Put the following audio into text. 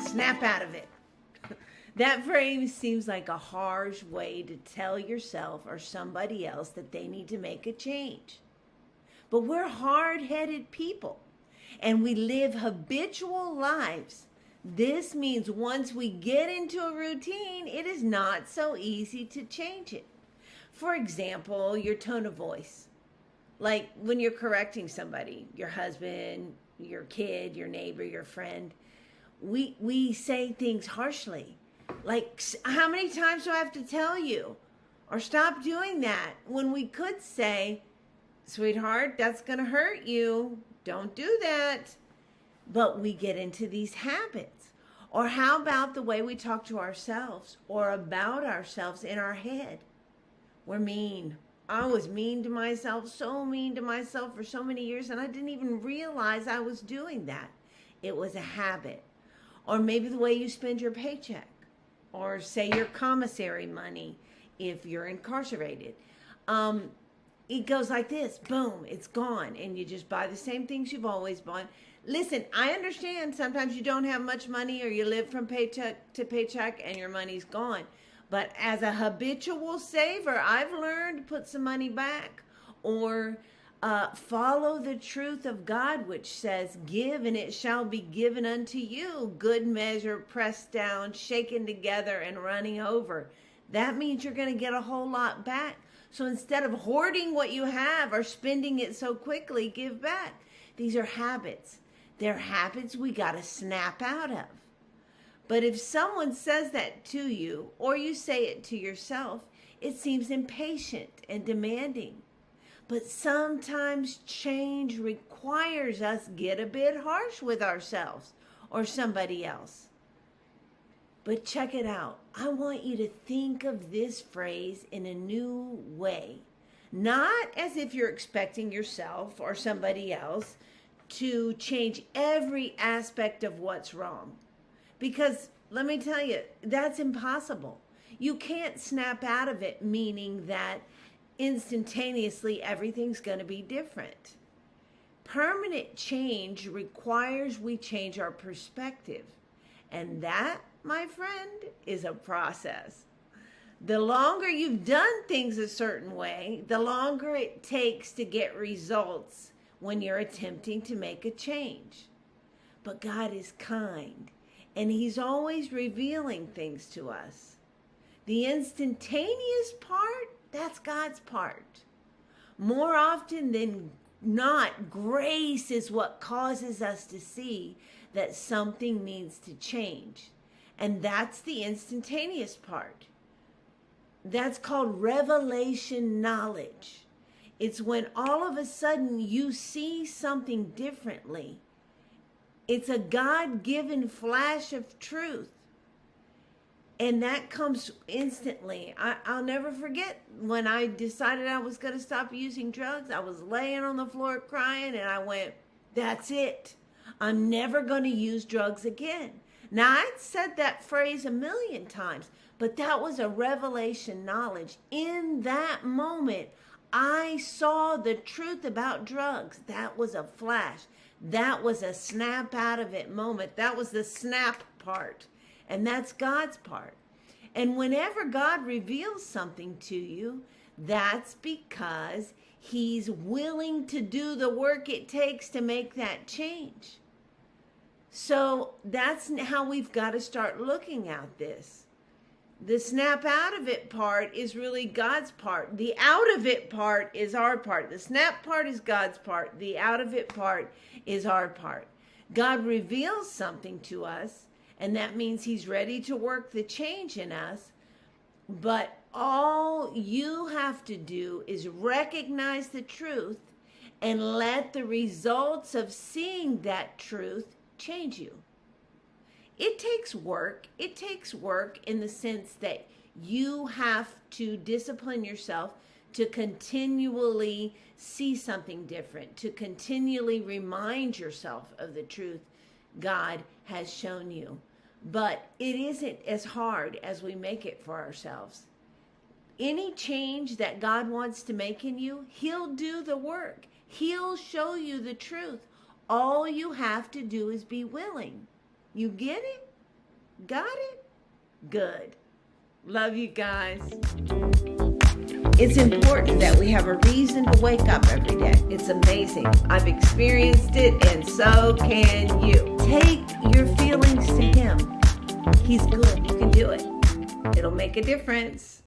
Snap out of it. That phrase seems like a harsh way to tell yourself or somebody else that they need to make a change. But we're hard-headed people and we live habitual lives. This means once we get into a routine, it is not so easy to change it. For example, your tone of voice. Like when you're correcting somebody, your husband, your kid, your neighbor, your friend, we say things harshly. Like, how many times do I have to tell you? Or stop doing that, when we could say, sweetheart, that's going to hurt you. Don't do that. But we get into these habits. Or how about the way we talk to ourselves or about ourselves in our head? We're mean. I was mean to myself, so mean to myself for so many years, and I didn't even realize I was doing that. It was a habit. Or maybe the way you spend your paycheck, or say your commissary money if you're incarcerated. It goes like this, boom, it's gone, and you just buy the same things you've always bought. Listen, I understand sometimes you don't have much money or you live from paycheck to paycheck and your money's gone. But as a habitual saver, I've learned to put some money back, or follow the truth of God, which says, give and it shall be given unto you. Good measure, pressed down, shaken together, and running over. That means you're going to get a whole lot back. So instead of hoarding what you have or spending it so quickly, give back. These are habits. They're habits we got to snap out of. But if someone says that to you, or you say it to yourself, it seems impatient and demanding. But sometimes change requires us get a bit harsh with ourselves or somebody else. But check it out. I want you to think of this phrase in a new way. Not as if you're expecting yourself or somebody else to change every aspect of what's wrong. Because let me tell you, that's impossible. You can't snap out of it, meaning that instantaneously everything's going to be different. Permanent change requires we change our perspective. And that, my friend, is a process. The longer you've done things a certain way, the longer it takes to get results when you're attempting to make a change. But God is kind, and He's always revealing things to us. The instantaneous part, that's God's part. More often than not, grace is what causes us to see that something needs to change. And that's the instantaneous part. That's called revelation knowledge. It's when all of a sudden you see something differently. It's a God-given flash of truth. And that comes instantly. I'll never forget when I decided I was going to stop using drugs. I was laying on the floor crying, and I went, that's it. I'm never going to use drugs again. Now, I'd said that phrase a million times, but that was a revelation knowledge. In that moment, I saw the truth about drugs. That was a flash. That was a snap out of it moment. That was the snap part. And that's God's part. And whenever God reveals something to you, that's because He's willing to do the work it takes to make that change. So that's how we've got to start looking at this. The snap out of it part is really God's part. The out of it part is our part. The snap part is God's part. The out of it part is our part. God reveals something to us, and that means He's ready to work the change in us. But all you have to do is recognize the truth and let the results of seeing that truth change you. It takes work. It takes work in the sense that you have to discipline yourself to continually see something different, to continually remind yourself of the truth God has shown you. but it isn't as hard as we make it for ourselves. Any change that God wants to make in you, He'll do the work. He'll show you the truth. All you have to do is be willing. You get it? Got it? Good. Love you guys. It's important that we have a reason to wake up every day. It's amazing. I've experienced it, and so can you. Take your feelings to Him. He's good. You can do it. It'll make a difference.